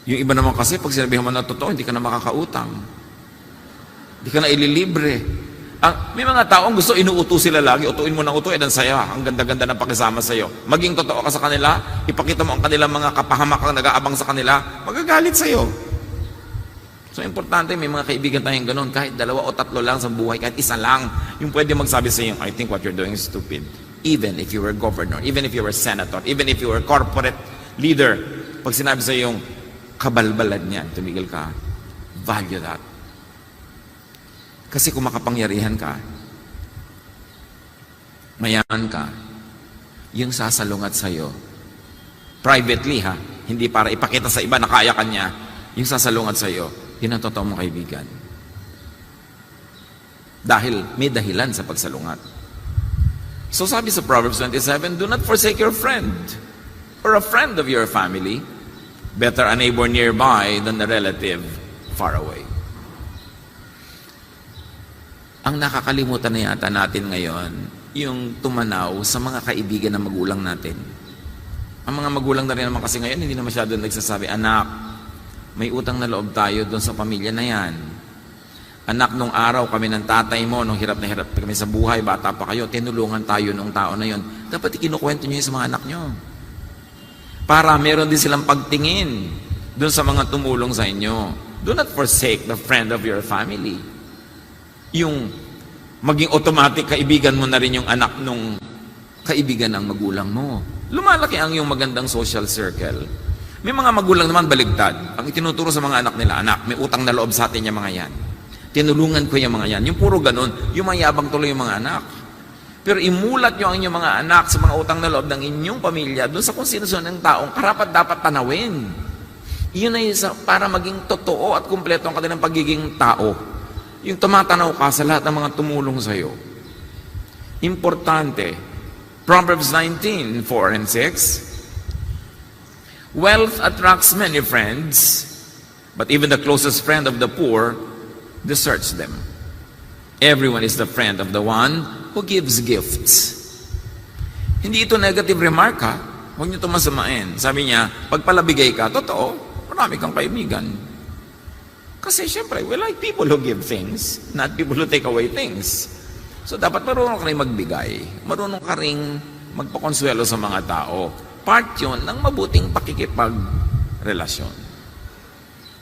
Yung iba naman kasi, pag sinabihan mo ng totoo, hindi ka na makakautang. Hindi ka na ililibre. May mga taong gusto inuuto sila lagi, utuin mo ng utuin, ang saya, ang ganda-ganda ng pakisama sa iyo. Maging totoo ka sa kanila, ipakita mo ang kanilang mga kapahamakang nag-aabang sa kanila, magagalit sa iyo. So, importante, may mga kaibigan tayong ganun, kahit 2 o 3 lang sa buhay, kahit isa lang, yung pwede magsabi sa iyo, I think what you're doing is stupid. Even if you were governor, even if you were senator, even if you were corporate leader, pag sinabi sa iyo yung kabalbalad niyan, tumigil ka, value that. Kasi kung makapangyarihan ka, mayaman ka, yung sasalungat sa iyo, privately ha, hindi para ipakita sa iba na kaya ka niya, yung sasalungat sa iyo, yun ang totoo mong kaibigan. Dahil may dahilan sa pagsalungat. So sabi sa Proverbs 27, do not forsake your friend or a friend of your family. Better a neighbor nearby than a relative far away. Ang nakakalimutan na yata natin ngayon, yung tumanaw sa mga kaibigan ng magulang natin. Ang mga magulang na rin naman kasi ngayon, hindi na masyado nagsasabi, anak, may utang na loob tayo doon sa pamilya na yan. Anak, nung araw kami ng tatay mo, nung hirap na hirap kami sa buhay, bata pa kayo, tinulungan tayo nung tao na yon. Dapat ikinukwento nyo yun sa mga anak nyo. Para meron din silang pagtingin doon sa mga tumulong sa inyo. Do not forsake the friend of your family. Yung maging automatic kaibigan mo na rin yung anak nung kaibigan ng magulang mo. Lumalaki ang yung magandang social circle. May mga magulang naman baligtad. Ang itinuturo sa mga anak nila, anak, may utang na loob sa atin yung mga yan. Tinulungan ko yung mga yan. Yung puro ganun, yung mayabang tuloy yung mga anak. Pero imulat nyo ang inyong mga anak sa mga utang na loob ng inyong pamilya doon sa kung sino ng taong karapat dapat tanawin. Yun ay para maging totoo at kumpleto ang kanilang pagiging tao. Yung tumatanaw ka sa lahat ng mga tumulong sa'yo. Importante. Proverbs 19:4 and 6. Wealth attracts many friends, but even the closest friend of the poor deserts them. Everyone is the friend of the one who gives gifts. Hindi ito negative remark ha. Huwag niyo ito masamain. Sabi niya, pag palabigay ka, totoo, marami kang kaibigan. Kasi syempre, we like people who give things, not people who take away things. So dapat marunong ka rin magbigay. Marunong ka rin magpakonsuelo sa mga tao. Part yun ng mabuting pakikipagrelasyon.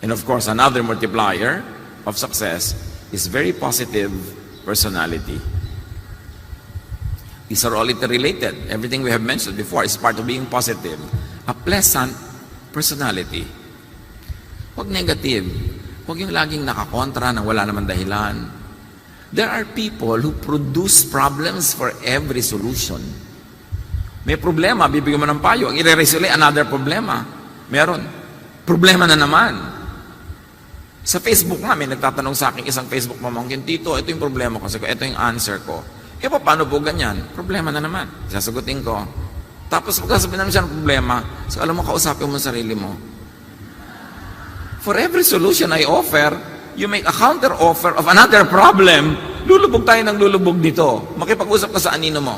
And of course, another multiplier of success is very positive personality. These are all interrelated. Everything we have mentioned before is part of being positive. A pleasant personality. Huwag negative. Huwag yung laging nakakontra nang wala naman dahilan. There are people who produce problems for every solution. May problema, bibigyan mo ng payo. Ang i-resolve, another problema. Meron. Problema na naman. Sa Facebook nga, may nagtatanong sa akin isang Facebook pamangkin, Tito, ito yung problema ko. Sabi ko, ito yung answer ko. Paano po ganyan? Problema na naman. Sasagutin ko. Tapos pagkasabi namin siya ng problema, so alam mo, kausapin mo sarili mo. For every solution I offer, you make a counter offer of another problem. Lulubog tayo ng lulubog dito. Makipag-usap ka sa anino mo.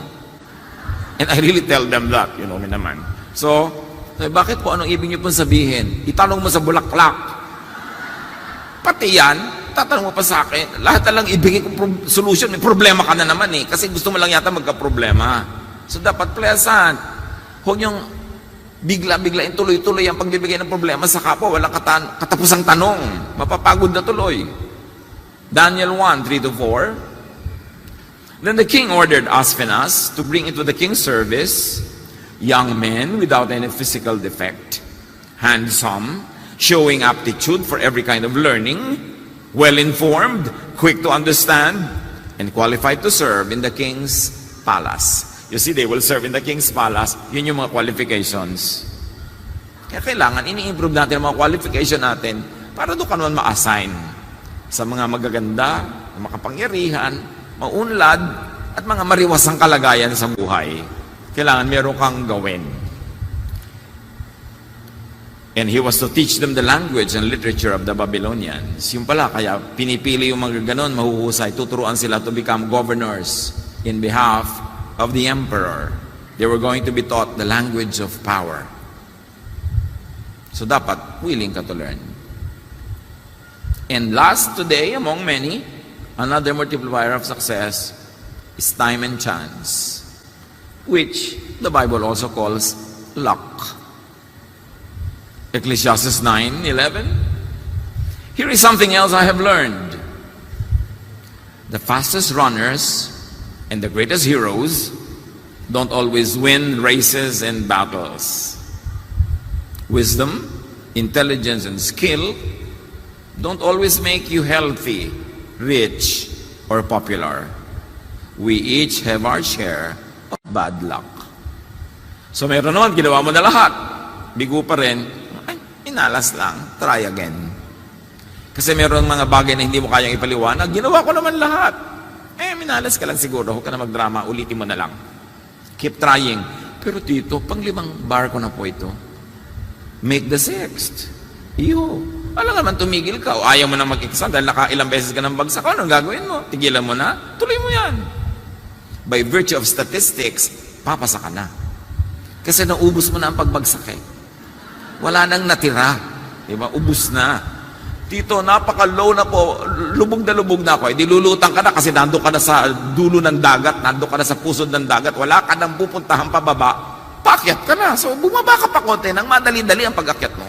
And I really tell them that, you know me naman. So, bakit po anong ibig niyo pong sabihin? Itanong mo sa bulaklak. Pati yan, tatanong mo pa sa akin, lahat na lang ibigay kong solution, may problema ka na naman eh. Kasi gusto mo lang yata magka-problema. So dapat pleasant. Huwag niyong bigla-bigla tuloy-tuloy ang pagbibigay ng problema sa kapwa. Walang katapusang tanong. Mapapagod na tuloy. Daniel 1:3-4. Then the king ordered Aspenas to bring into the king's service young men without any physical defect, handsome, showing aptitude for every kind of learning, well-informed, quick to understand, and qualified to serve in the king's palace. You see, they will serve in the king's palace. Yun yung mga qualifications. Kaya kailangan, ini-improve natin ang mga qualification natin para doon ka naman ma-assign sa mga magaganda, makapangyarihan, maunlad, at mga mariwasang kalagayan sa buhay. Kailangan meron kang gawin. And he was to teach them the language and literature of the Babylonians. Yung pala, kaya pinipili yung mga ganon, mahuhusay, tuturuan sila to become governors in behalf of the emperor. They were going to be taught the language of power. So dapat, willing ka to learn. And last today, among many, another multiplier of success is time and chance, which the Bible also calls luck. Ecclesiastes 9:11. Here is something else I have learned. The fastest runners and the greatest heroes don't always win races and battles. Wisdom, intelligence, and skill don't always make you healthy, rich, or popular. We each have our share of bad luck. So meron naman, ginawa mo na lahat. Bigo pa rin. Inalas lang, try again. Kasi meron mga bagay na hindi mo kayang ipaliwanag, ginawa ko naman lahat. Minalas ka lang siguro, huwag ka na magdrama, ulitin mo na lang. Keep trying. Pero Tito, pang-5 bar ko na po ito. Make the 6th. Alam naman, tumigil ka o ayaw mo na mag-exam dahil nakailang beses ka ng bagsak. Anong gagawin mo? Tigilan mo na? Tuloy mo yan. By virtue of statistics, papasa ka na. Kasi naubos mo na ang pagbagsak eh. Wala nang natira. Diba? Ubus na. Tito, napaka-low na po. Lubog na ako. Di lulutang ka na kasi nando ka na sa dulo ng dagat, nando ka na sa pusod ng dagat, wala ka nang pupuntahan pababa, paakyat ka na. So, bumaba ka pa konti nang madali-dali ang pag-akyat mo.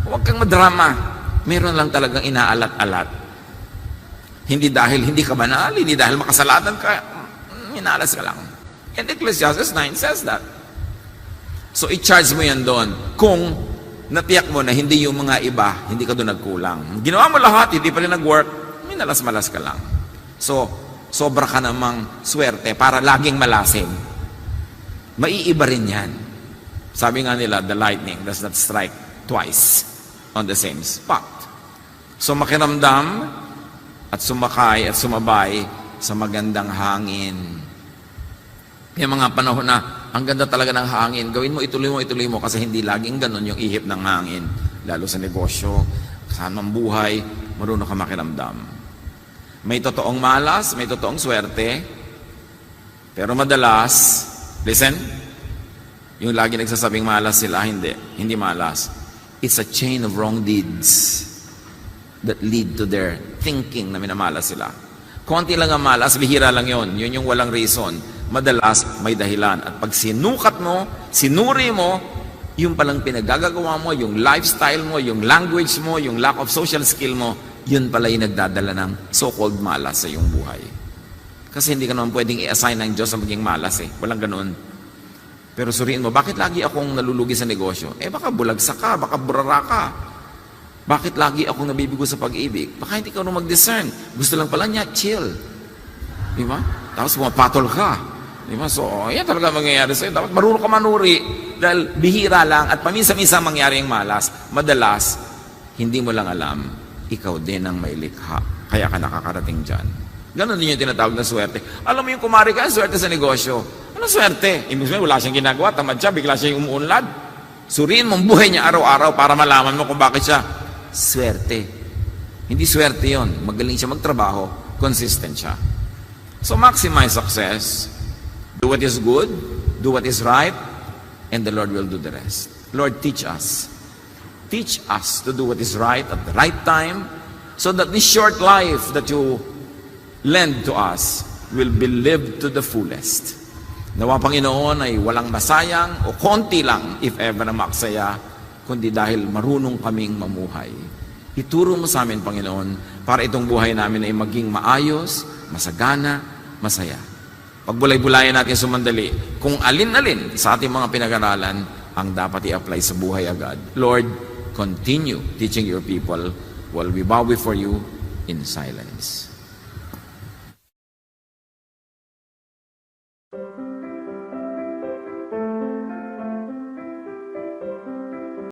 Huwag kang madrama. Meron lang talagang inaalat-alat. Hindi dahil hindi ka banal, hindi dahil makasalanan ka, inalas ka lang. And Ecclesiastes 9 says that. So, i-charge mo yan doon. Kung natiyak mo na hindi yung mga iba, hindi ka doon nagkulang. Ginawa mo lahat, hindi pa rin nag-work, minalas-malas ka lang. So, sobra ka namang swerte para laging malasin. Maiiba rin yan. Sabi nga nila, the lightning does not strike twice on the same spot. So makiramdam at sumakay at sumabay sa magandang hangin. May mga panahon na ang ganda talaga ng hangin, gawin mo, ituloy mo kasi hindi laging ganun yung ihip ng hangin. Lalo sa negosyo, saan mang buhay, marunong ka makiramdam. May totoong malas, may totoong swerte, pero madalas, listen, yung lagi nagsasabing malas sila, hindi malas. It's a chain of wrong deeds that lead to their thinking na minamalas sila. Konti lang ang malas, bihira lang yon. Yun yung walang reason. Madalas may dahilan. At pag sinukat mo, sinuri mo, yung palang pinagagagawa mo, yung lifestyle mo, yung language mo, yung lack of social skill mo, yun pala yung nagdadala ng so-called malas sa iyong buhay. Kasi hindi ka naman pwedeng i-assign ng Diyos na maging malas eh. Walang ganun. Pero suriin mo, bakit lagi akong nalulugi sa negosyo? Baka bulagsak ka, baka burara ka. Bakit lagi akong nabibigo sa pag-ibig? Baka hindi ka nung mag-discern. Gusto lang pala niya, chill. Di ba? Tapos pumapatol ka. Di ba? So, yan talaga mangyayari sa'yo. Dapat marunong ka manuri. Dahil bihira lang at paminsan-minsan mangyari yung malas. Madalas, hindi mo lang alam, ikaw din ang may likha. Kaya ka nakakarating dyan. Ganon din yung tinatawag na swerte. Alam mo yung kumari ka, swerte sa negosyo. Ano swerte? Ibig sabihin, wala siyang ginagawa, tamad siya, bigla siya yung umuunlad. Suriin mo ang buhay niya araw-araw para malaman mo kung bakit siya swerte. Hindi swerte yon. Magaling siya magtrabaho, consistent siya. So maximize success. Do what is good, do what is right, and the Lord will do the rest. Lord, teach us. Teach us to do what is right at the right time so that this short life that you lend to us will be lived to the fullest. Nawa Panginoon ay walang masayang o konti lang if ever na maksaya, kundi dahil marunong kaming mamuhay. Ituro mo sa amin, Panginoon, para itong buhay namin ay maging maayos, masagana, masaya. Pagbulay-bulayan natin sumandali kung alin-alin sa ating mga pinag-aralan ang dapat i-apply sa buhay agad. Lord, continue teaching your people while we bow before you in silence.